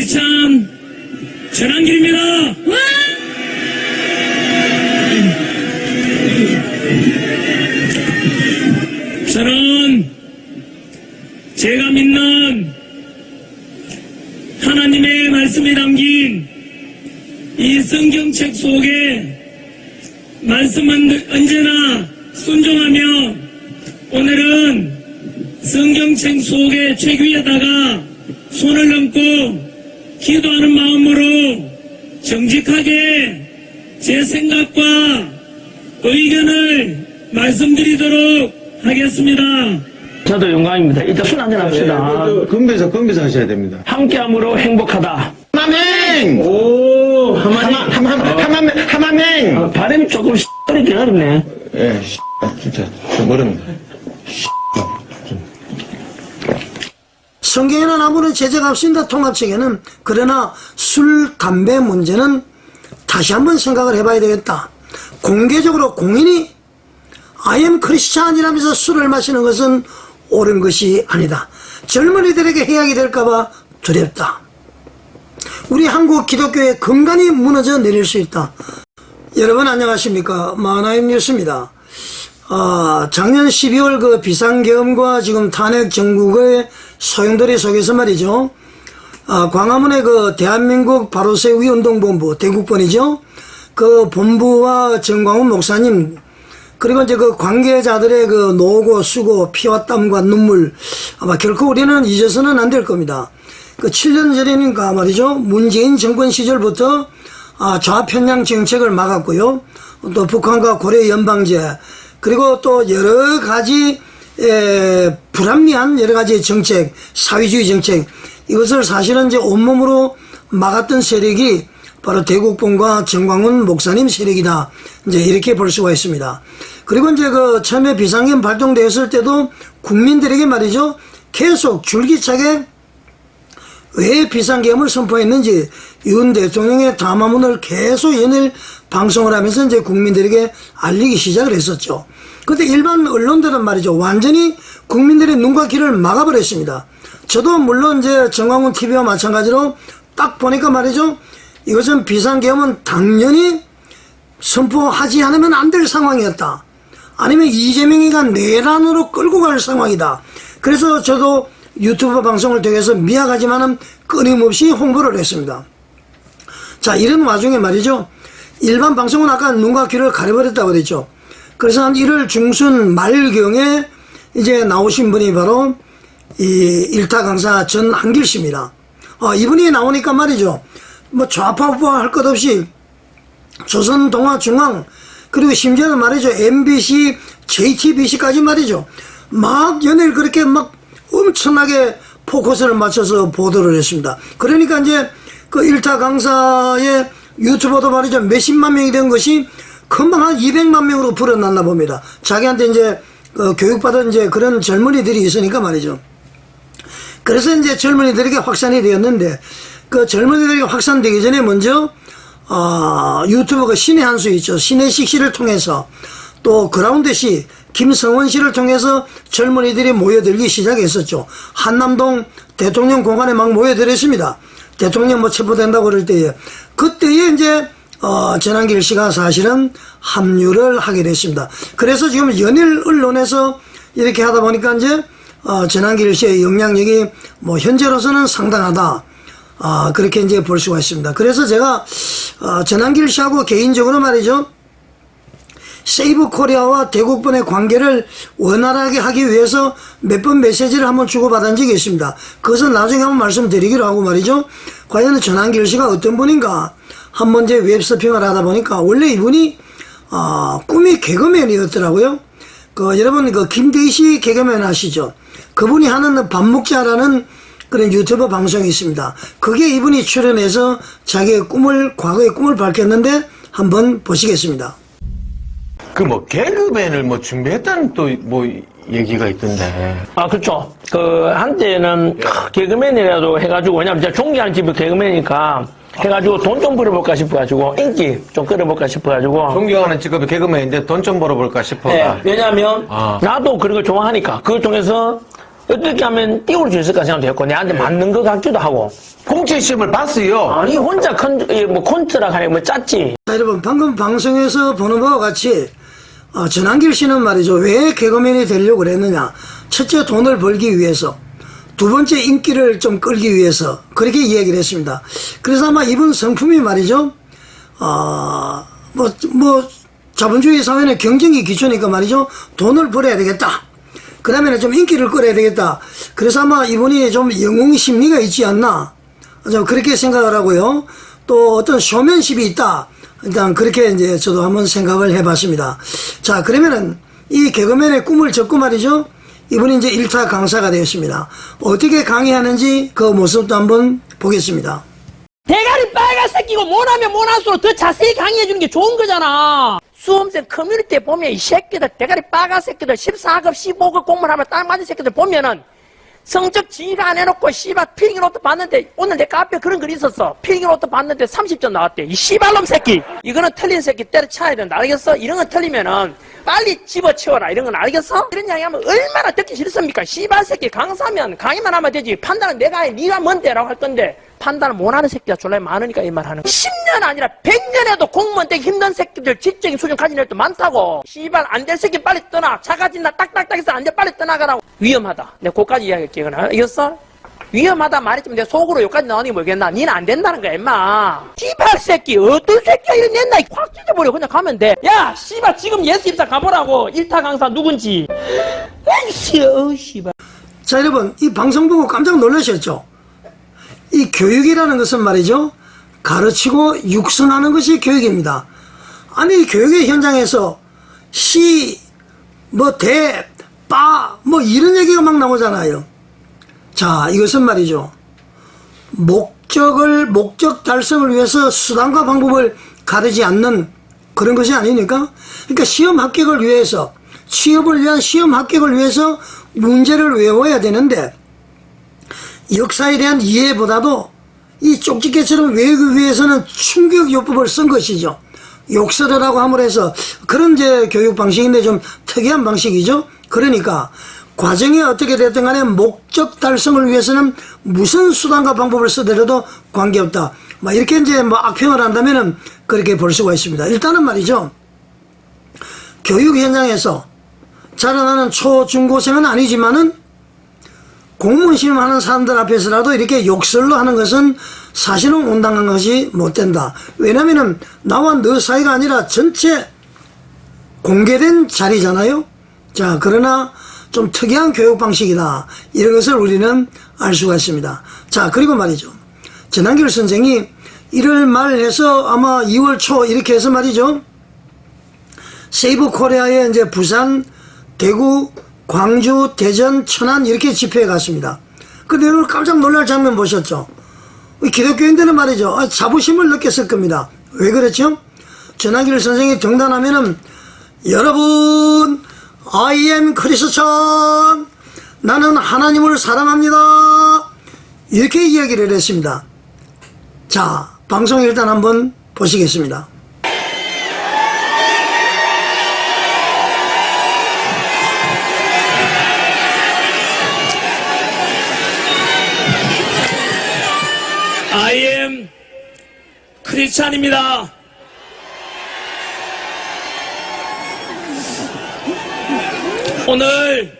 이참 전환길입니다. 저는 제가 믿는 하나님의 말씀이 담긴 이 성경책 속에 말씀은 언제나 순종하며 오늘은 성경책 속에 책 위에다가 손을 얹고 기도하는 마음으로 정직하게 제 생각과 의견을 말씀드리도록 하겠습니다. 저도 영광입니다. 이따 술 한잔 합시다. 건배사 하셔야 됩니다. 함께함으로 행복하다. 하마맹! 오, 하마님. 하마맹! 발음이 조금 어렵긴 어렵네. 예, 진짜, 좀 어렵네. 성경에는 아무런 제재가 없습니다. 통합책에는. 그러나 술, 담배 문제는 다시 한번 생각을 해봐야 되겠다. 공개적으로 공인이 I am 크리스찬이라면서 술을 마시는 것은 옳은 것이 아니다. 젊은이들에게 해악이 될까봐 두렵다. 우리 한국 기독교의 근간이 무너져 내릴 수 있다. 여러분 안녕하십니까. 마하나임 뉴스입니다. 작년 12월 그 비상계엄과 지금 탄핵 정국의 소용돌이 속에서 말이죠. 광화문의 그 대한민국 바로세우기 운동본부, 대국본이죠. 그 본부와 정광훈 목사님, 그리고 이제 그 관계자들의 그 노고, 수고, 피와 땀과 눈물, 아마 결코 우리는 잊어서는 안 될 겁니다. 그 7년 전이니까 말이죠. 문재인 정권 시절부터 좌편향 정책을 막았고요. 또 북한과 고려 연방제, 그리고 또 여러 가지 불합리한 여러 가지 정책, 사회주의 정책, 이것을 사실은 이제 온몸으로 막았던 세력이 바로 대국본과 정광훈 목사님 세력이다. 이제 이렇게 볼 수가 있습니다. 그리고 이제 그 처음에 비상계엄 발동되었을 때도 국민들에게 말이죠. 계속 줄기차게 왜 비상계엄을 선포했는지 윤 대통령의 담화문을 계속 연일 방송을 하면서 이제 국민들에게 알리기 시작을 했었죠. 근데 일반 언론들은 말이죠. 완전히 국민들의 눈과 귀를 막아버렸습니다. 저도 물론 이제 정광훈 TV와 마찬가지로 딱 보니까 말이죠. 이것은 비상계엄은 당연히 선포하지 않으면 안 될 상황이었다. 아니면 이재명이가 내란으로 끌고 갈 상황이다. 그래서 저도 유튜브 방송을 통해서 미약하지만은 끊임없이 홍보를 했습니다. 자, 이런 와중에 말이죠. 일반 방송은 아까 눈과 귀를 가려버렸다고 그랬죠. 그래서 한 1월 중순 말경에 이제 나오신 분이 바로 이 일타 강사 전한길 씨입니다. 이분이 나오니까 말이죠. 뭐 좌파 우파 할 것 없이 조선동아중앙 그리고 심지어는 말이죠. MBC, JTBC까지 말이죠. 막 연일 그렇게 막 엄청나게 포커스를 맞춰서 보도를 했습니다. 그러니까 이제 그 일타 강사의 유튜버도 말이죠. 몇십만 명이 된 것이 금방 한 200만 명으로 불어났나 봅니다. 자기한테 이제 교육받은 이제 그런 젊은이들이 있으니까 말이죠. 그래서 이제 젊은이들에게 확산이 되었는데 그 젊은이들에게 확산되기 전에 먼저 유튜버 그 신의 한 수 있죠. 신혜식 씨를 통해서 또 그라운드 씨 김성원 씨를 통해서 젊은이들이 모여들기 시작했었죠. 한남동 대통령 공간에 막 모여들었습니다. 대통령 뭐 체포된다고 그럴 때에 그때에 이제 전한길 씨가 사실은 합류를 하게 됐습니다. 그래서 지금 연일 언론에서 이렇게 하다 보니까 이제 전한길 씨의 영향력이 뭐 현재로서는 상당하다. 그렇게 이제 볼 수가 있습니다. 그래서 제가 전한길 씨하고 개인적으로 말이죠. 세이브 코리아와 대국본의 관계를 원활하게 하기 위해서 몇 번 메시지를 한번 주고받은 적이 있습니다. 그것은 나중에 한번 말씀드리기로 하고 말이죠. 과연 전한길 씨가 어떤 분인가 한번 이제 웹서핑을 하다 보니까 원래 이분이 꿈이 개그맨이었더라고요. 여러분 그 김대희 개그맨 아시죠? 그분이 하는 밥 먹자라는 그런 유튜브 방송이 있습니다. 그게 이분이 출연해서 자기의 과거의 꿈을 밝혔는데 한번 보시겠습니다. 그 뭐 개그맨을 뭐 준비했다는 또 뭐 얘기가 있던데. 그렇죠. 한때는 개그맨이라도 해가지고, 왜냐면 제가 존경하는 집이 개그맨이니까 해가지고 돈 좀 벌어볼까 싶어가지고, 인기 좀 끌어볼까 싶어가지고. 존경하는 직업이 개그맨인데 돈 좀 벌어볼까 싶어가. 네, 왜냐면 나도 그런 걸 좋아하니까 그걸 통해서 어떻게 하면 띄울 수 있을까 생각도 했고, 내한테 맞는 것 같기도 하고. 공채 시험을 봤어요. 아니, 혼자 콘트라 하네, 뭐 짰지. 자, 여러분, 방금 방송에서 보는 바와 같이, 전한길 씨는 말이죠. 왜 개그맨이 되려고 그랬느냐. 첫째, 돈을 벌기 위해서. 두 번째, 인기를 좀 끌기 위해서. 그렇게 이야기를 했습니다. 그래서 아마 이번 성품이 말이죠. 자본주의 사회는 경쟁이 기초니까 말이죠. 돈을 벌어야 되겠다. 그 다음에는 좀 인기를 끌어야 되겠다. 그래서 아마 이분이 좀 영웅 심리가 있지 않나. 좀 그렇게 생각을 하고요. 또 어떤 쇼맨십이 있다. 일단 그렇게 이제 저도 한번 생각을 해봤습니다. 자, 그러면은 이 개그맨의 꿈을 접고 말이죠. 이분이 이제 1타 강사가 되었습니다. 어떻게 강의하는지 그 모습도 한번 보겠습니다. 대가리 빨간색이고 못하면 못할수록 더 자세히 강의해주는 게 좋은 거잖아. 수험생 커뮤니티에 보면 이 새끼들 대가리 빨간 새끼들 14급 15급 공부를 하면 딱 맞은 새끼들 보면은 성적 지휘가 안 해놓고 씨발 필기 노트 봤는데 오늘 내 카페에 그런 글이 있었어. 필기 노트 봤는데 30점 나왔대. 이 씨발놈 새끼. 이거는 틀린 새끼 때려쳐야 된다. 알겠어? 이런 거 틀리면은 빨리 집어치워라. 이런 건 알겠어? 이런 이야기 하면 얼마나 듣기 싫습니까? 씨발 새끼 강사면 강의만 하면 되지. 판단은 내가 해. 네가 뭔데라고 할 건데 판단을 못하는 새끼가 졸라 많으니까 이 말 하는 거야. 10년 아니라 100년 해도 공무원 되기 힘든 새끼들 지적인 수준 가진 애들도 많다고. 씨발 안 될 새끼 빨리 떠나. 자가진나 딱딱딱 해서 안 돼 빨리 떠나가라고. 위험하다. 내가 그까지 이야기할게. 알겠어? 위험하다 말했지만 내 속으로 여기까지 나오니 모르겠나. 니는 안 된다는 거야 임마. 씨발 새끼 어떤 새끼야 이런 냈나 확 찢어버려. 그냥 가면 돼. 야 씨발 지금 예스 입사 가보라고. 1타 강사 누군지. 에이씨 씨발. 자, 여러분, 이 방송 보고 깜짝 놀라셨죠? 이 교육이라는 것은 말이죠. 가르치고 육선하는 것이 교육입니다. 아니, 교육의 현장에서 시, 대, 빠, 이런 얘기가 막 나오잖아요. 자, 이것은 말이죠. 목적 달성을 위해서 수단과 방법을 가르지 않는 그런 것이 아니니까. 그러니까 시험 합격을 위해서, 취업을 위한 시험 합격을 위해서 문제를 외워야 되는데, 역사에 대한 이해보다도 이 쪽집게처럼 외우기 위해서는 충격요법을 쓴 것이죠. 욕설이라고 함으로 해서 그런 이제 교육 방식인데 좀 특이한 방식이죠. 그러니까 과정이 어떻게 됐든 간에 목적 달성을 위해서는 무슨 수단과 방법을 쓰더라도 관계없다. 이렇게 이제 악평을 한다면은 그렇게 볼 수가 있습니다. 일단은 말이죠. 교육 현장에서 자라나는 초, 중고생은 아니지만은 공무원 시험하는 사람들 앞에서라도 이렇게 욕설로 하는 것은 사실은 온당한 것이 못 된다. 왜냐면은 나와 너 사이가 아니라 전체 공개된 자리잖아요. 자, 그러나 좀 특이한 교육 방식이다. 이런 것을 우리는 알 수가 있습니다. 자, 그리고 말이죠. 전한길 선생이 1월 말 해서 아마 2월 초 이렇게 해서 말이죠. 세이브 코리아에 이제 부산, 대구, 광주, 대전, 천안 이렇게 집회에 갔습니다. 근데 여러분 깜짝 놀랄 장면 보셨죠? 기독교인들은 말이죠. 자부심을 느꼈을 겁니다. 왜 그랬죠? 전한길 선생이 등단하면은 여러분 I am 크리스천 나는 하나님을 사랑합니다. 이렇게 이야기를 했습니다. 자, 방송 일단 한번 보시겠습니다. I am 크리스찬입니다. 오늘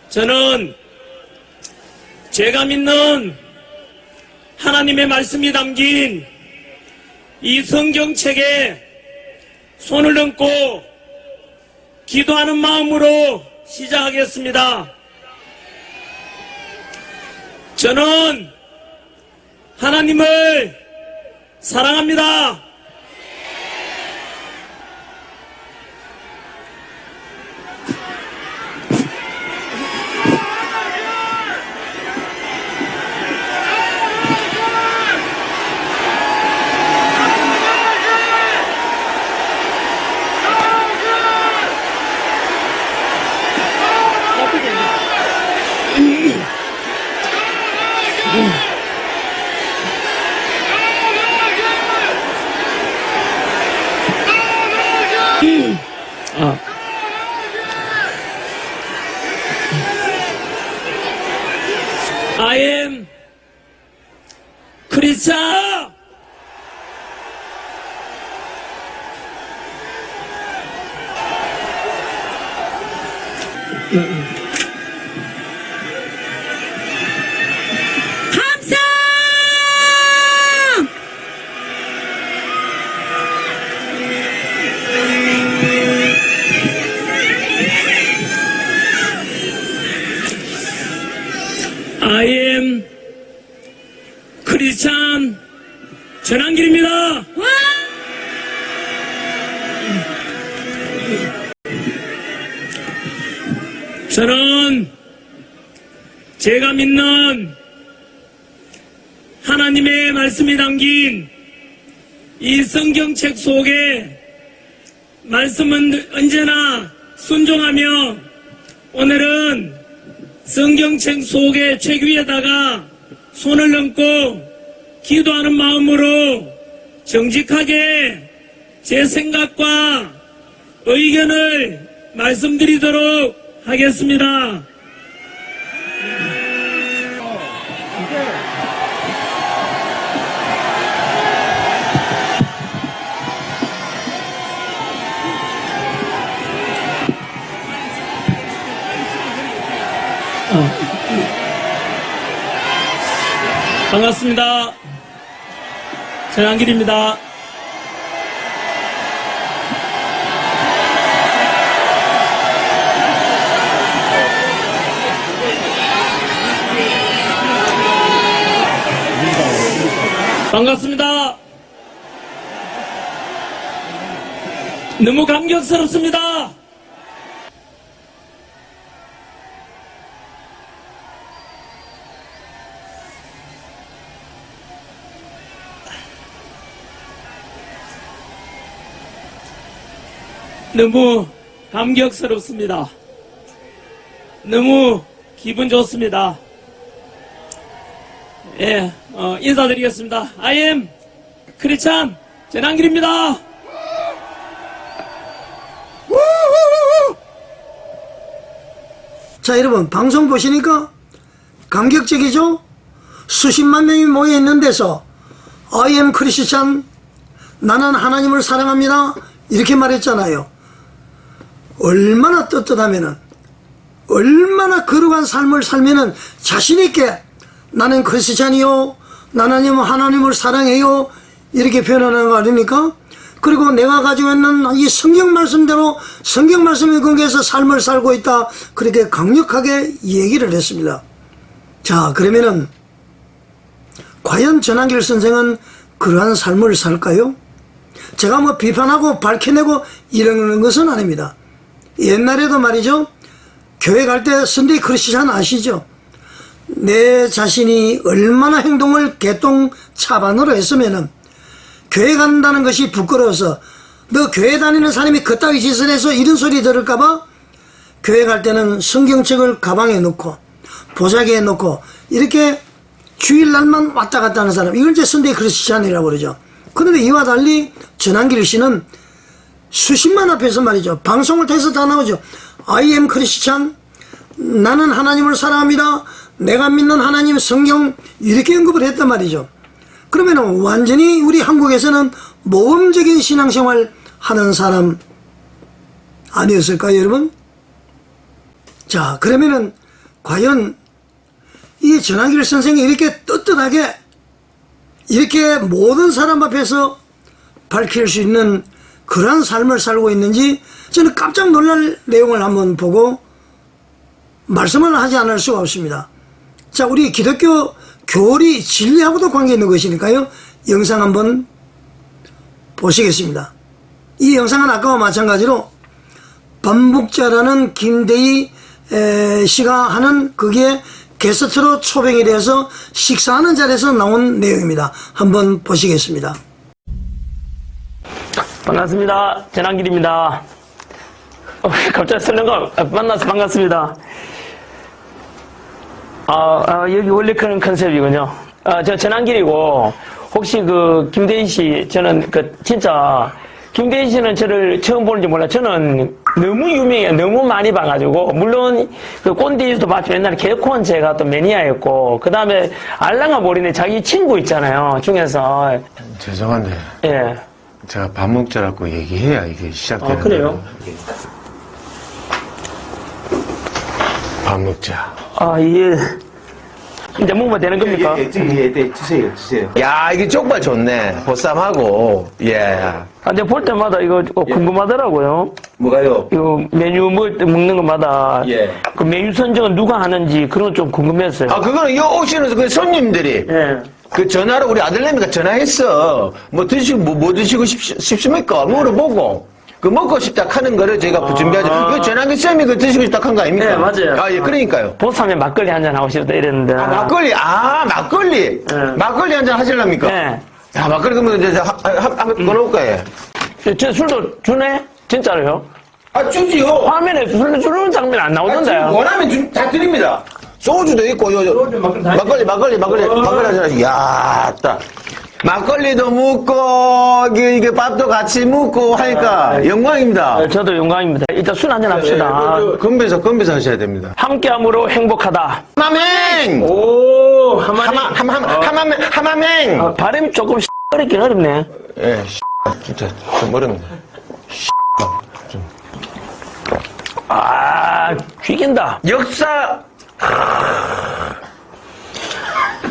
저는 제가 믿는 하나님의 말씀이 담긴 이 성경책에 손을 얹고 기도하는 마음으로 시작하겠습니다. 저는 하나님을 사랑합니다. I am 크리스찬. I am 크리스찬 전한길입니다. 저는 제가 믿는 하나님의 말씀이 담긴 이 성경책 속에 말씀은 언제나 순종하며 오늘은 성경책 속의 책 위에다가 손을 얹고 기도하는 마음으로 정직하게 제 생각과 의견을 말씀드리도록 하겠습니다. 반갑습니다. 전한길입니다. 반갑습니다. 너무 감격스럽습니다. 너무 감격스럽습니다. 너무 기분 좋습니다. 예, 인사드리겠습니다. I am 크리스찬 전한길입니다. 자, 여러분, 방송 보시니까 감격적이죠? 수십만 명이 모여 있는 데서 I am 크리스찬, 나는 하나님을 사랑합니다, 이렇게 말했잖아요. 얼마나 떳떳하면은, 얼마나 거룩한 삶을 살면은 자신있게 나는 크리스찬이요, 나는 하나님을 사랑해요, 이렇게 표현하는 거 아닙니까? 그리고 내가 가지고 있는 이 성경 말씀대로 성경 말씀에 근거해서 삶을 살고 있다, 그렇게 강력하게 얘기를 했습니다. 자, 그러면은 과연 전한길 선생은 그러한 삶을 살까요? 제가 뭐 비판하고 밝혀내고 이러는 것은 아닙니다. 옛날에도 말이죠, 교회 갈 때 선데이 크리스찬 아시죠? 내 자신이 얼마나 행동을 개똥차반으로 했으면은 교회 간다는 것이 부끄러워서, 너 교회 다니는 사람이 그따위 짓을 해서 이런 소리 들을까봐 교회 갈 때는 성경책을 가방에 넣고 보자기에 넣고 이렇게 주일날만 왔다 갔다 하는 사람, 이걸 이제 선데이 크리스찬이라고 그러죠. 그런데 이와 달리 전한길 씨는 수십만 앞에서 말이죠, 방송을 통해서 다 나오죠. I am 크리스찬, 나는 하나님을 사랑합니다, 내가 믿는 하나님 성경, 이렇게 언급을 했단 말이죠. 그러면 완전히 우리 한국에서는 모범적인 신앙생활 하는 사람 아니었을까요, 여러분? 자, 그러면은 과연 이 전한길 선생이 이렇게 떳떳하게 이렇게 모든 사람 앞에서 밝힐 수 있는 그러한 삶을 살고 있는지 저는 깜짝 놀랄 내용을 한번 보고 말씀을 하지 않을 수가 없습니다. 자, 우리 기독교 교리 진리하고도 관계 있는 것이니까요, 영상 한번 보시겠습니다. 이 영상은 아까와 마찬가지로 반복자라는 김대희 씨가 하는 거기에 게스트로 초빙이 돼서 식사하는 자리에서 나온 내용입니다. 한번 보시겠습니다. 반갑습니다. 전한길입니다. 갑자기 설렌가 만나서 반갑습니다. 여기 원래 그런 컨셉이군요. 저 전한길이고, 혹시 김대희 씨, 저는 진짜, 김대희 씨는 저를 처음 보는지 몰라. 저는 너무 유명해요. 너무 많이 봐가지고. 물론, 그 꼰대이도 봤죠. 옛날에 개콘 제가 또 매니아였고. 그 다음에 알랑아 모리네 자기 친구 있잖아요. 중에서. 죄송한데 예. 제가 밥 먹자라고 얘기해야 이게 시작되는 아, 그래요? 밥 먹자. 아, 예. 이제 먹으면 되는 겁니까? 드세요. 야, 이게 족발 좋네. 보쌈하고, 예. 아, 내가 볼 때마다 이거 궁금하더라고요. 뭐가요? 이거 메뉴 먹는 것마다. 예. 그 메뉴 선정은 누가 하는지 그런 거 좀 궁금했어요. 아, 그거는 여 오시는 그 손님들이. 예. 그 전화로 우리 아들내미가 전화했어. 뭐 드시고, 뭐 드시고 싶습니까? 물어보고. 그 먹고 싶다 하는 거를 저희가 준비하죠. 그 전화기 쌤이 그 드시고 싶다 한 거 아닙니까? 네, 맞아요. 아, 예, 그러니까요. 보쌈에 막걸리 한잔 하고 싶다 이랬는데. 아, 막걸리. 네. 막걸리 한 잔 하실랍니까? 네. 아, 막걸리 그러면 이제 한번 꺼놓을까, 예. 저 술도 주네? 진짜로요? 아, 주지요. 화면에 술 주는 장면 안 나오던데. 원하면 다 드립니다. 소주도 있고, 막걸리 하잖아요. 야, 딱. 막걸리도 먹고, 이게 밥도 같이 먹고 하니까 영광입니다. 네, 저도 영광입니다. 일단 술 한잔 합시다. 건배사 하셔야 됩니다. 함께함으로 행복하다. 하마맹! 오, 하마맹! 아, 발음이 조금 어렵긴 어렵네. 예, 진짜 좀 어렵네. 아, 죽인다. 역사!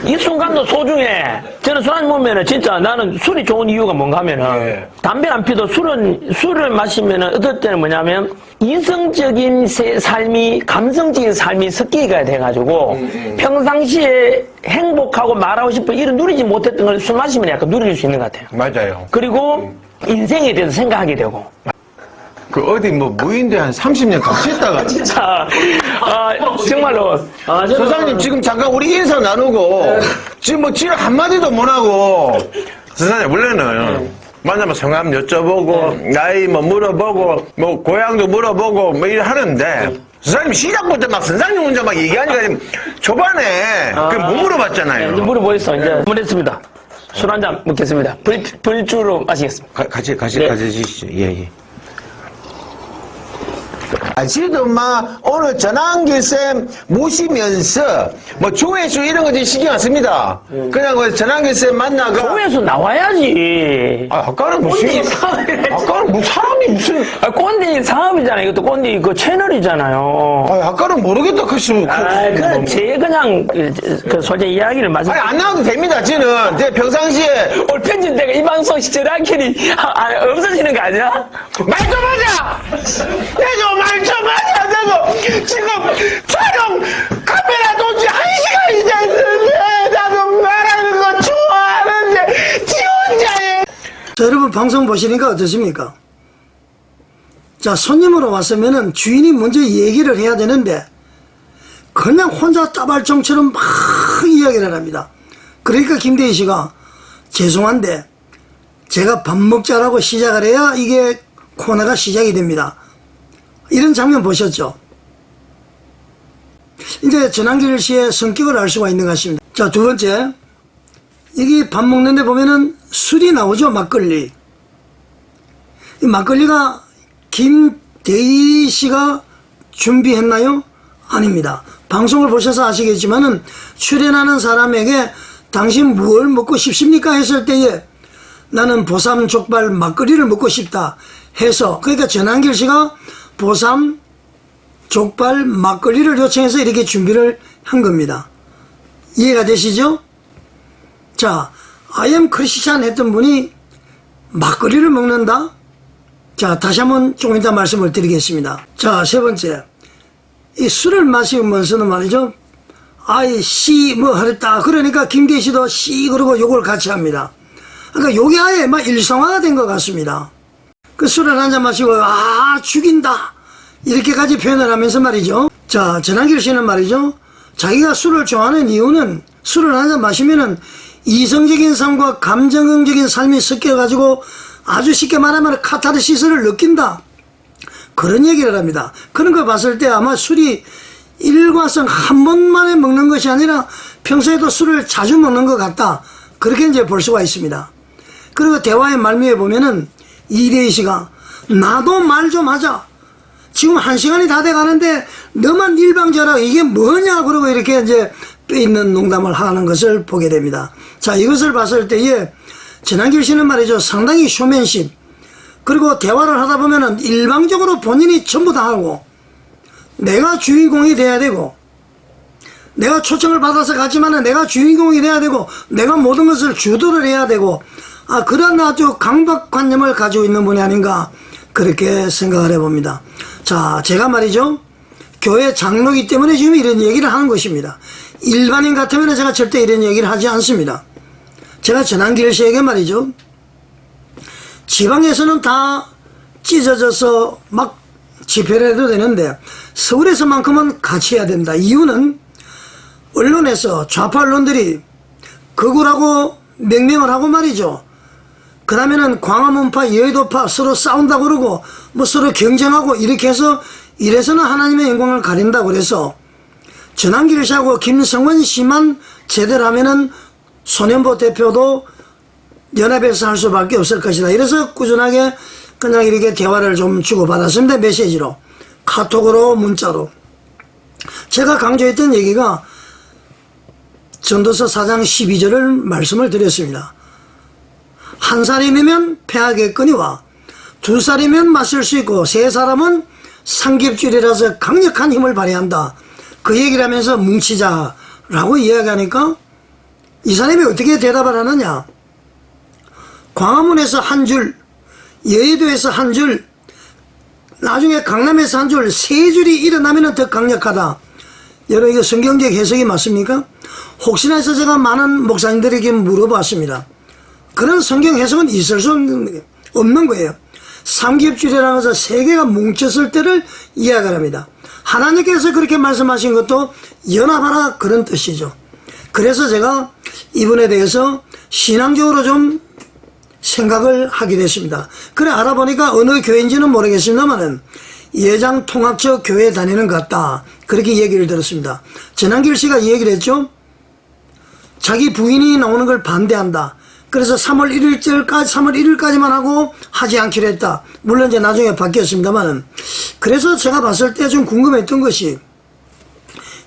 이 순간도 소중해. 저는 술 안 먹으면 진짜 나는 술이 좋은 이유가 뭔가 하면은 네. 담배 안 피도 술을 마시면은 어떨 때는 뭐냐면 이성적인 삶이 감성적인 삶이 섞이게 돼가지고 평상시에 행복하고 말하고 싶은 이런 누리지 못했던 걸 술 마시면 약간 누릴 수 있는 것 같아요. 맞아요. 그리고 인생에 대해서 생각하게 되고. 그 어디 뭐 무인대 한 30년 같이 했다가. 진짜 정말로 선생님 지금 잠깐 우리 인사 나누고 지금 뭐 지를 한마디도 못하고. 선생님 원래는 만나면 성함 여쭤보고 나이 뭐 물어보고 뭐 고향도 물어보고 뭐 이래 하는데 선생님 시작부터 막 선생님 혼자 막 얘기하니까 지금 초반에 그 못 물어봤잖아요. 이제 물어보겠어. 이제 물었습니다. 술 한 잔 먹겠습니다. 불주로 마시겠습니다. 같이 네. 가지시죠. 예. 지금 막 오늘 전환기쌤 모시면서 뭐 조회수 이런 거 신경 안 씁니다. 그냥 뭐 전환기쌤 만나가. 조회수 나와야지. 아까는 뭐 꼰대 아까는 뭐 사람이 무슨. 꼰대 사업이잖아요. 이것도 꼰대 그 채널이잖아요. 아까는 모르겠다 하시면. 제 그냥 솔직히 이야기를 말씀. 아니 안 나와도 됩니다. 저는 제 평상시에 올 편집대가 이 방송 전환길이 없어지는 거 아니야? 말 좀 하자. 내가 말 좀 하자. 내가 지금 촬영 카메라 돈지 1시간이 됐는데 나도 말하는 거 좋아하는데 지 혼자 해. 자, 여러분 방송 보시니까 어떠십니까? 자, 손님으로 왔으면은 주인이 먼저 얘기를 해야 되는데 그냥 혼자 따발총처럼 막 이야기를 합니다. 그러니까 김대희 씨가 죄송한데 제가 밥 먹자라고 시작을 해야 이게 코너가 시작이 됩니다. 이런 장면 보셨죠? 이제 전환길 씨의 성격을 알 수가 있는 것 같습니다. 자, 두 번째, 여기 밥 먹는데 보면은 술이 나오죠. 막걸리. 이 막걸리가 김대희 씨가 준비했나요? 아닙니다. 방송을 보셔서 아시겠지만은 출연하는 사람에게 당신 뭘 먹고 싶습니까? 했을 때에 나는 보쌈 족발 막걸리를 먹고 싶다 해서, 그러니까 전환길 씨가 보쌈 족발 막걸리를 요청해서 이렇게 준비를 한 겁니다. 이해가 되시죠? 자, I am 크리스찬 했던 분이 막걸리를 먹는다? 자, 다시 한번 조금 이따 말씀을 드리겠습니다. 자, 세 번째, 이 술을 마시면서는 말이죠, 아이 씨 뭐 하랬다 그러니까 김대희 씨도 씨 그러고 욕을 같이 합니다. 그러니까 욕이 아예 막 일상화가 된 것 같습니다. 그 술을 한잔 마시고 아 죽인다 이렇게까지 표현을 하면서 말이죠. 자, 전환길 씨는 말이죠, 자기가 술을 좋아하는 이유는 술을 한잔 마시면은 이성적인 삶과 감정적인 삶이 섞여가지고 아주 쉽게 말하면 카타르시스를 느낀다, 그런 얘기를 합니다. 그런 거 봤을 때 아마 술이 일과성 한 번만에 먹는 것이 아니라 평소에도 술을 자주 먹는 것 같다, 그렇게 이제 볼 수가 있습니다. 그리고 대화의 말미에 보면은 이대희 씨가 나도 말 좀 하자, 지금 1시간이 다 돼가는데 너만 일방적으로 이게 뭐냐 그러고 이렇게 이제 빼있는 농담을 하는 것을 보게 됩니다. 자, 이것을 봤을 때에 전한길 씨는 말이죠, 상당히 쇼맨십, 그리고 대화를 하다 보면은 일방적으로 본인이 전부 다 하고 내가 주인공이 돼야 되고, 내가 초청을 받아서 갔지만은 내가 주인공이 돼야 되고, 내가 모든 것을 주도를 해야 되고, 그런 아주 강박관념을 가지고 있는 분이 아닌가 그렇게 생각을 해봅니다. 자, 제가 말이죠, 교회 장로이기 때문에 지금 이런 얘기를 하는 것입니다. 일반인 같으면 제가 절대 이런 얘기를 하지 않습니다. 제가 전한길 씨에게 말이죠, 지방에서는 다 찢어져서 막 집회를 해도 되는데 서울에서만큼은 같이 해야 된다. 이유는 언론에서 좌파 언론들이 극우라고 명명을 하고 말이죠. 그 다음에는 광화문파, 여의도파 서로 싸운다고 그러고 뭐 서로 경쟁하고 이렇게 해서 이래서는 하나님의 영광을 가린다고 그래서 전한길 씨하고 김성원 씨만 제대로 하면은 소년보 대표도 연합에서 할 수밖에 없을 것이다. 이래서 꾸준하게 그냥 이렇게 대화를 좀 주고받았습니다. 메시지로, 카톡으로, 문자로. 제가 강조했던 얘기가 전도서 4장 12절을 말씀을 드렸습니다. 한 살이면 패하겠거니와 두 살이면 맞설 수 있고 세 사람은 삼겹줄이라서 강력한 힘을 발휘한다. 그 얘기를 하면서 뭉치자라고 이야기하니까 이 사람이 어떻게 대답을 하느냐. 광화문에서 한 줄, 여의도에서 한 줄, 나중에 강남에서 한 줄, 세 줄이 일어나면 더 강력하다. 여러분, 이거 성경적 해석이 맞습니까? 혹시나 해서 제가 많은 목사님들에게 물어봤습니다. 그런 성경 해석은 있을 수 없는 거예요. 삼겹줄이라고 해서 세 개가 뭉쳤을 때를 이야기합니다. 하나님께서 그렇게 말씀하신 것도 연합하라 그런 뜻이죠. 그래서 제가 이분에 대해서 신앙적으로 좀 생각을 하게 됐습니다. 그래 알아보니까 어느 교회인지는 모르겠습니다만은 예장통합처 교회 다니는 것 같다. 그렇게 얘기를 들었습니다. 전한길 씨가 이 얘기를 했죠. 자기 부인이 나오는 걸 반대한다. 그래서 3월 1일까지만 하고 하지 않기로 했다. 물론 이제 나중에 바뀌었습니다만은. 그래서 제가 봤을 때 좀 궁금했던 것이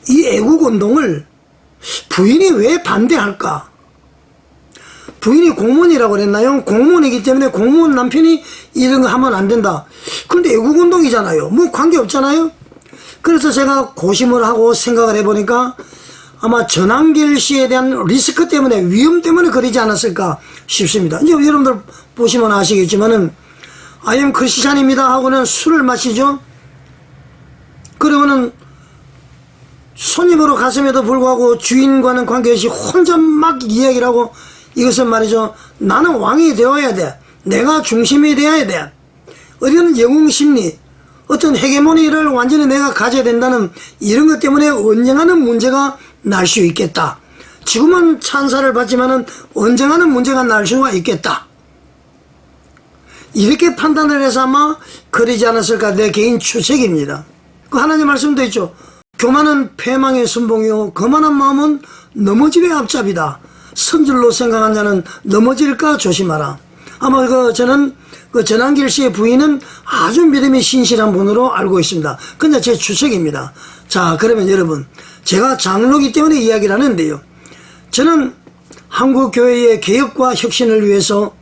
이 애국운동을 부인이 왜 반대할까? 부인이 공무원이라고 그랬나요? 공무원이기 때문에 공무원 남편이 이런 거 하면 안 된다. 그런데 애국운동이잖아요. 뭐 관계없잖아요. 그래서 제가 고심을 하고 생각을 해보니까 아마 전한길 씨에 대한 리스크 때문에, 위험 때문에 그러지 않았을까 싶습니다. 이제 여러분들 보시면 아시겠지만은 I am 크리스찬입니다 하고는 술을 마시죠. 그러면은 손님으로 갔음에도 불구하고 주인과는 관계없이 혼자 막 이야기를 하고, 이것은 말이죠, 나는 왕이 되어야 돼, 내가 중심이 되어야 돼, 어떤 영웅심리, 어떤 헤게모니를 완전히 내가 가져야 된다는 이런 것 때문에 언쟁하는 문제가 날 수 있겠다. 지금은 찬사를 받지만은 언쟁하는 문제가 날 수가 있겠다. 이렇게 판단을 해서 아마 그러지 않았을까, 내 개인 추측입니다. 그 하나님 말씀도 있죠. 교만은 패망의 순봉이요 거만한 마음은 넘어짐의 앞잡이다. 선줄로 생각한 자는 넘어질까 조심하라. 아마 저는 전한길 씨의 부인은 아주 믿음이 신실한 분으로 알고 있습니다. 근데 제 추측입니다. 자, 그러면 여러분, 제가 장로이기 때문에 이야기를 하는데요, 저는 한국교회의 개혁과 혁신을 위해서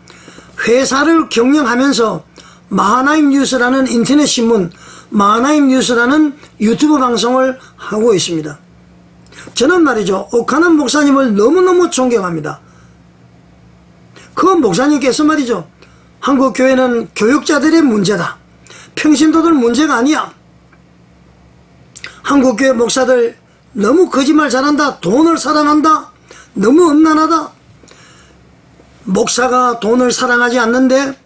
회사를 경영하면서 마하나임 뉴스라는 인터넷 신문, 마하나임 뉴스라는 유튜브 방송을 하고 있습니다. 저는 말이죠, 옥하는 목사님을 너무너무 존경합니다. 그 목사님께서 말이죠, 한국교회는 교육자들의 문제다, 평신도들 문제가 아니야, 한국교회 목사들 너무 거짓말 잘한다, 돈을 사랑한다, 너무 음란하다, 목사가 돈을 사랑하지 않는데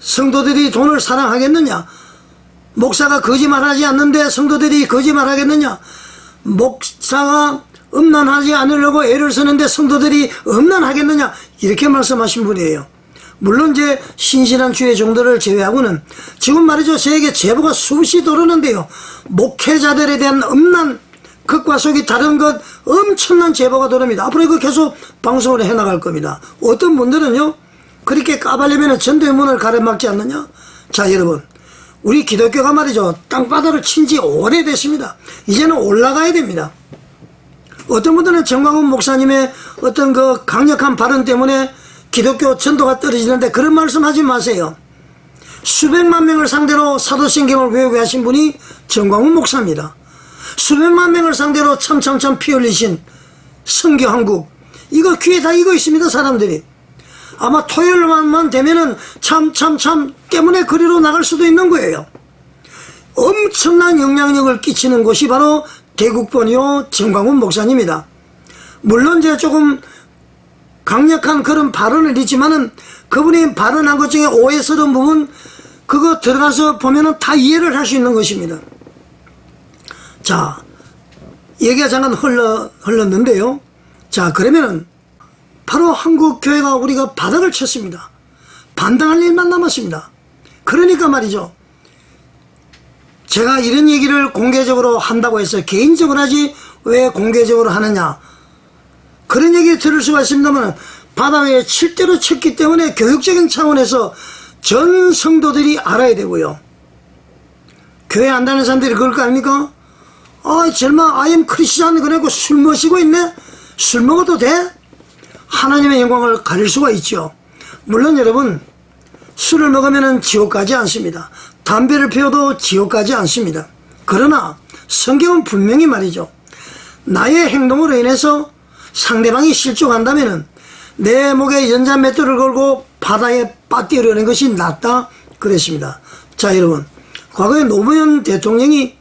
성도들이 돈을 사랑하겠느냐, 목사가 거짓말하지 않는데 성도들이 거짓말하겠느냐, 목사가 음란하지 않으려고 애를 쓰는데 성도들이 음란하겠느냐, 이렇게 말씀하신 분이에요. 물론 이제 신실한 주의 종들을 제외하고는 지금 말이죠, 저에게 제보가 수시 들어오는데요, 목회자들에 대한 음란, 극과 속이 다른 것 엄청난 제보가 들어옵니다. 앞으로 이거 계속 방송을 해나갈 겁니다. 어떤 분들은요, 그렇게 까발리면 전도의 문을 가려막지 않느냐. 자, 여러분, 우리 기독교가 말이죠. 땅바닥을 친 지 오래됐습니다. 이제는 올라가야 됩니다. 어떤 분들은 정광훈 목사님의 어떤 그 강력한 발언 때문에 기독교 전도가 떨어지는데 그런 말씀 하지 마세요. 수백만 명을 상대로 사도신경을 외우게 하신 분이 정광훈 목사입니다. 수백만 명을 상대로 참참참 피 흘리신 성교한국, 이거 귀에 다 익어 있습니다. 사람들이 아마 토요일만 되면은 참참참 때문에 거리로 나갈 수도 있는 거예요. 엄청난 영향력을 끼치는 곳이 바로 대국본이요 정광훈 목사님이다. 물론 제가 조금 강력한 그런 발언을 했지만은 그분이 발언한 것 중에 오해스러운 부분 그거 들어가서 보면은 다 이해를 할 수 있는 것입니다. 자, 얘기가 잠깐 흘렀는데요. 자, 그러면은 바로 한국 교회가 우리가 바닥을 쳤습니다. 반등할 일만 남았습니다. 그러니까 말이죠. 제가 이런 얘기를 공개적으로 한다고 했어요. 개인적으로 하지 왜 공개적으로 하느냐. 그런 얘기 들을 수가 있습니다만 바다 위에 칠대로 쳤기 때문에 교육적인 차원에서 전 성도들이 알아야 되고요. 교회 안 다니는 사람들이 그럴 거 아닙니까? 아, 젊어, I am 크리스찬 그래고 술 마시고 있네? 술 먹어도 돼? 하나님의 영광을 가릴 수가 있죠. 물론 여러분, 술을 먹으면 지옥 가지 않습니다. 담배를 피워도 지옥 가지 않습니다. 그러나 성경은 분명히 말이죠. 나의 행동으로 인해서 상대방이 실족한다면 내 목에 연자맷돌을 걸고 바다에 빠뜨리려는 것이 낫다 그랬습니다. 자, 여러분, 과거에 노무현 대통령이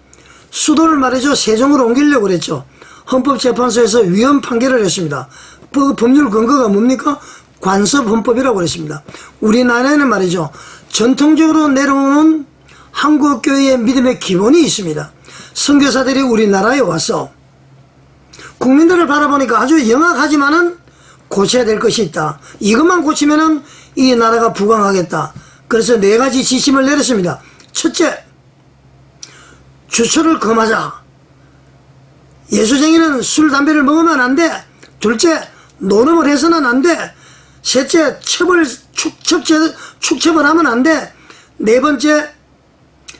수도를 말이죠 세종으로 옮기려고 그랬죠. 헌법재판소에서 위헌 판결을 했습니다. 그 법률 근거가 뭡니까? 관습헌법이라고 그랬습니다. 우리나라에는 말이죠 전통적으로 내려오는 한국교회의 믿음의 기본이 있습니다. 선교사들이 우리나라에 와서 국민들을 바라보니까 아주 영악하지만은 고쳐야 될 것이 있다. 이것만 고치면은 이 나라가 부강하겠다. 그래서 4가지 지침을 내렸습니다. 첫째, 주초를 금하자. 예수쟁이는 술, 담배를 먹으면 안 돼. 둘째, 노름을 해서는 안 돼. 셋째, 축첩을 하면 안 돼. 네 번째,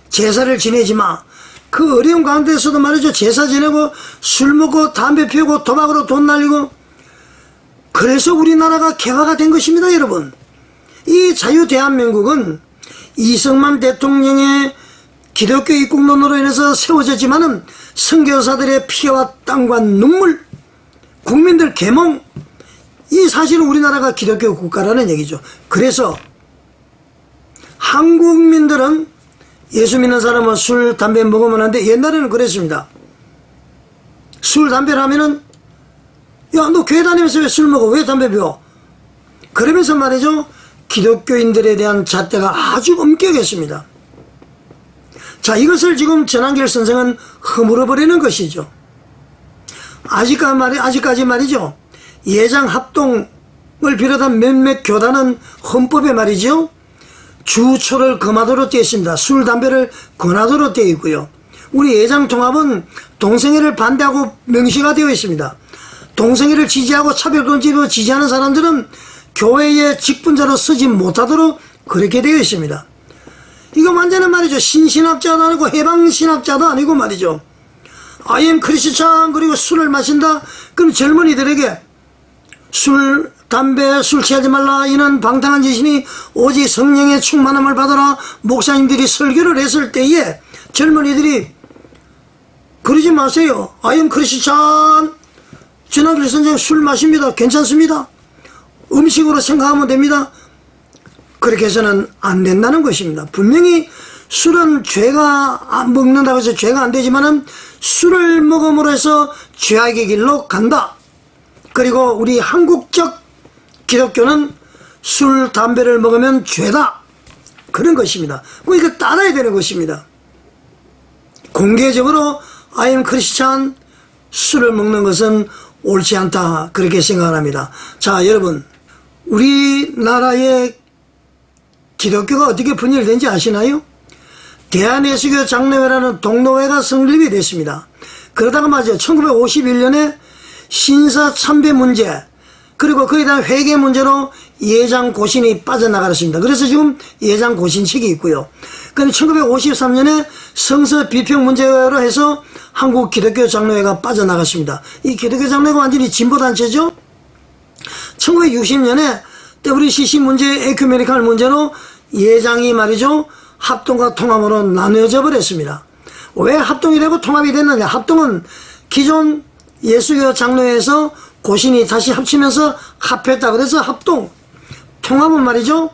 제사를 지내지 마. 그 어려운 가운데서도 말이죠. 제사 지내고 술 먹고 담배 피우고 도박으로 돈 날리고 그래서 우리나라가 개화가 된 것입니다. 여러분, 이 자유대한민국은 이승만 대통령의 기독교 입국론으로 인해서 세워졌지만은 선교사들의 피와 땀과 눈물, 국민들 계몽, 이 사실은 우리나라가 기독교 국가라는 얘기죠. 그래서 한국민들은 예수 믿는 사람은 술, 담배 먹으면 안 돼. 옛날에는 그랬습니다. 술, 담배를 하면은 야, 너 교회 다니면서 왜 술 먹어? 왜 담배 피워? 그러면서 말이죠. 기독교인들에 대한 잣대가 아주 엄격했습니다. 자, 이것을 지금 전한길 선생은 허물어버리는 것이죠. 아직까지 말이죠. 예장 합동을 비롯한 몇몇 교단은 헌법에 말이죠. 주초를 금하도록 되어 있습니다. 술, 담배를 권하도록 되어 있고요. 우리 예장통합은 동성애를 반대하고 명시가 되어 있습니다. 동성애를 지지하고 차별금지로 지지하는 사람들은 교회의 직분자로 쓰지 못하도록 그렇게 되어 있습니다. 이거 완전히 말이죠. 신신학자도 아니고 해방신학자도 아니고 말이죠. I am 크리스찬 그리고 술을 마신다. 그럼 젊은이들에게 술, 담배, 술 취하지 말라. 이는 방탕한 짓이니 오직 성령의 충만함을 받아라. 목사님들이 설교를 했을 때에 젊은이들이 그러지 마세요. I am 크리스찬. 전하길 선생 술 마십니다. 괜찮습니다. 음식으로 생각하면 됩니다. 그렇게 해서는 안 된다는 것입니다. 분명히 술은 죄가 먹는다고 해서 죄가 안 되지만은 술을 먹음으로 해서 죄악의 길로 간다. 그리고 우리 한국적 기독교는 술, 담배를 먹으면 죄다. 그런 것입니다. 그러니까 따라야 되는 것입니다. 공개적으로 I am 크리스찬, 술을 먹는 것은 옳지 않다. 그렇게 생각을 합니다. 자, 여러분, 우리나라의 기독교가 어떻게 분열된지 아시나요? 대한예수교 장로회라는 동로회가 성립이 됐습니다. 그러다가 말이죠. 1951년에 신사 참배 문제, 그리고 거기에 대한 회계 문제로 예장 고신이 빠져나가렸습니다. 그래서 지금 예장 고신책이 있고요. 그런데 1953년에 성서 비평 문제로 해서 한국 기독교 장로회가 빠져나갔습니다. 이 기독교 장로회가 완전히 진보단체죠. 1960년에 WCC 문제, 에큐메니칼 문제로 예장이 말이죠, 합동과 통합으로 나누어져 버렸습니다. 왜 합동이 되고 통합이 됐느냐? 합동은 기존 예수교 장로회에서 고신이 다시 합치면서 합했다. 그래서 합동. 통합은 말이죠,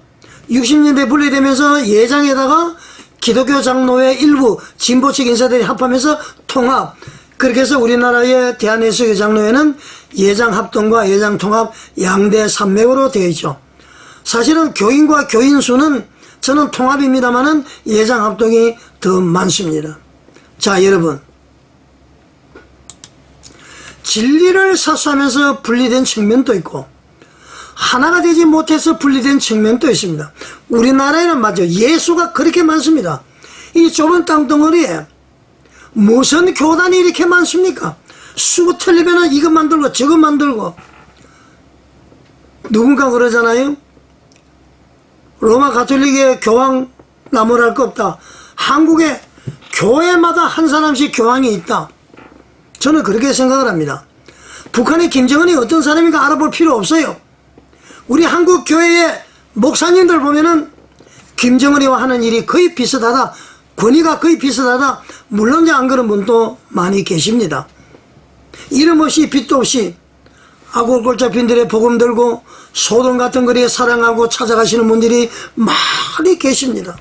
60년대 분리되면서 예장에다가 기독교 장로회 일부 진보측 인사들이 합하면서 통합. 그렇게 해서 우리나라의 대한예수교 장로회는 예장 합동과 예장 통합 양대 산맥으로 되어 있죠. 사실은 교인과 교인 수는 저는 통합입니다만은 예장 합동이 더 많습니다. 자, 여러분. 진리를 사수하면서 분리된 측면도 있고 하나가 되지 못해서 분리된 측면도 있습니다. 우리나라에는 맞죠, 예수가 그렇게 많습니다. 이 좁은 땅덩어리에 무슨 교단이 이렇게 많습니까? 수고 틀리면 이거 만들고 저거 만들고. 누군가 그러잖아요, 로마 가톨릭의 교황 나무랄 거 없다. 한국에 교회마다 한 사람씩 교황이 있다. 저는 그렇게 생각을 합니다. 북한의 김정은이 어떤 사람인가 알아볼 필요 없어요. 우리 한국 교회의 목사님들 보면은 김정은이와 하는 일이 거의 비슷하다. 권위가 거의 비슷하다. 물론 이제 안 그런 분도 많이 계십니다. 이름 없이 빚도 없이 아골골자 빈들의 복음 들고 소돔 같은 거리에 사랑하고 찾아가시는 분들이 많이 계십니다.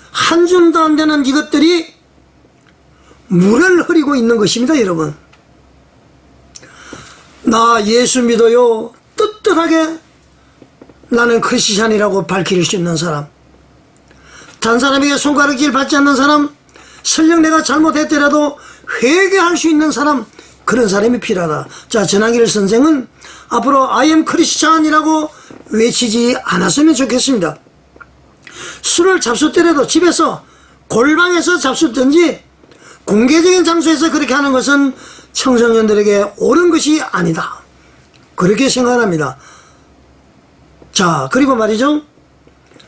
한 줌도 안 되는 이것들이 물을 흐리고 있는 것입니다, 여러분. 나 예수 믿어요. 떳떳하게 나는 크리스찬이라고 밝힐 수 있는 사람. 단 사람에게 손가락질 받지 않는 사람, 설령 내가 잘못했더라도 회개할 수 있는 사람, 그런 사람이 필요하다. 자, 전한길 선생은 앞으로 I am 크리스찬이라고 외치지 않았으면 좋겠습니다. 술을 잡숫더라도 집에서 골방에서 잡숫든지 공개적인 장소에서 그렇게 하는 것은 청소년들에게 옳은 것이 아니다. 그렇게 생각합니다. 자, 그리고 말이죠,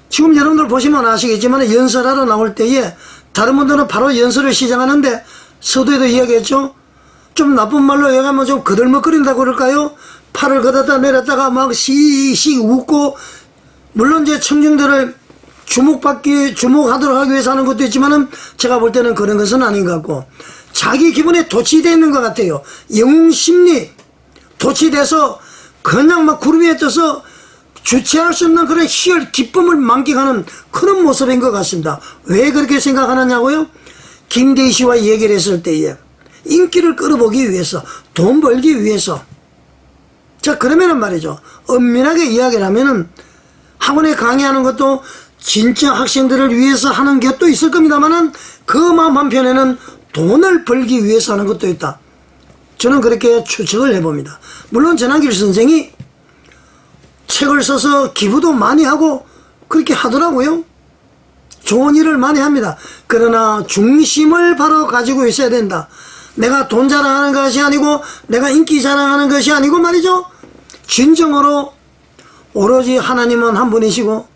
지금 여러분들 보시면 아시겠지만 연설하러 나올 때에 다른 분들은 바로 연설을 시작하는데 서두에도 이야기했죠. 좀 나쁜 말로 얘기하면 좀 거들먹거린다고 그럴까요? 팔을 걷었다 내렸다가 막 시익 웃고, 물론 이제 청중들을 주목하도록 하기 위해서 하는 것도 있지만은 제가 볼 때는 그런 것은 아닌 것 같고, 자기 기분에 도취되어 있는 것 같아요. 영웅심리 도취돼서 그냥 막 구름 위에 떠서 주체할 수 없는 그런 희열 기쁨을 만끽하는 그런 모습인 것 같습니다. 왜 그렇게 생각하느냐고요? 김대희 씨와 얘기를 했을 때에 인기를 끌어보기 위해서, 돈 벌기 위해서. 자, 그러면은 말이죠, 엄밀하게 이야기를 하면은 학원에 강의하는 것도 진짜 학생들을 위해서 하는 것도 있을 겁니다만은 그 마음 한편에는 돈을 벌기 위해서 하는 것도 있다. 저는 그렇게 추측을 해봅니다. 물론 전한길 선생이 책을 써서 기부도 많이 하고 그렇게 하더라고요. 좋은 일을 많이 합니다. 그러나 중심을 바로 가지고 있어야 된다. 내가 돈 자랑하는 것이 아니고 내가 인기 자랑하는 것이 아니고 말이죠, 진정으로 오로지 하나님은 한 분이시고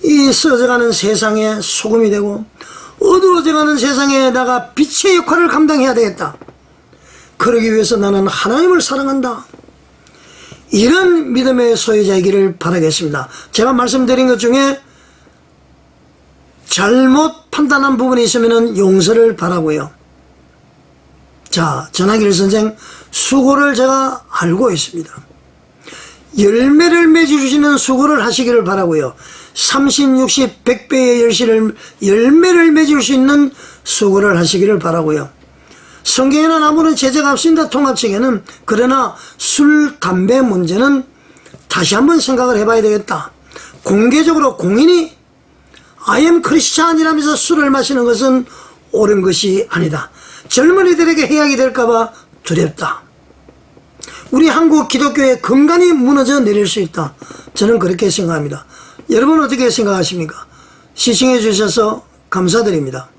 이 써져가는 세상에 소금이 되고 어두워져가는 세상에다가 빛의 역할을 감당해야 되겠다. 그러기 위해서 나는 하나님을 사랑한다. 이런 믿음의 소유자이기를 바라겠습니다. 제가 말씀드린 것 중에 잘못 판단한 부분이 있으면 용서를 바라고요. 자, 전한길 선생 수고를 제가 알고 있습니다. 열매를 맺어주시는 수고를 하시기를 바라고요. 30, 60, 100배의 열매를 맺을 수 있는 수고를 하시기를 바라고요. 성경에는 아무런 제재가 없습니다, 통합책에는. 그러나 술, 담배 문제는 다시 한번 생각을 해봐야 되겠다. 공개적으로 공인이 I am 크리스찬이라면서 술을 마시는 것은 옳은 것이 아니다. 젊은이들에게 해악이 될까봐 두렵다. 우리 한국 기독교의 근간이 무너져 내릴 수 있다. 저는 그렇게 생각합니다. 여러분 어떻게 생각하십니까? 시청해 주셔서 감사드립니다.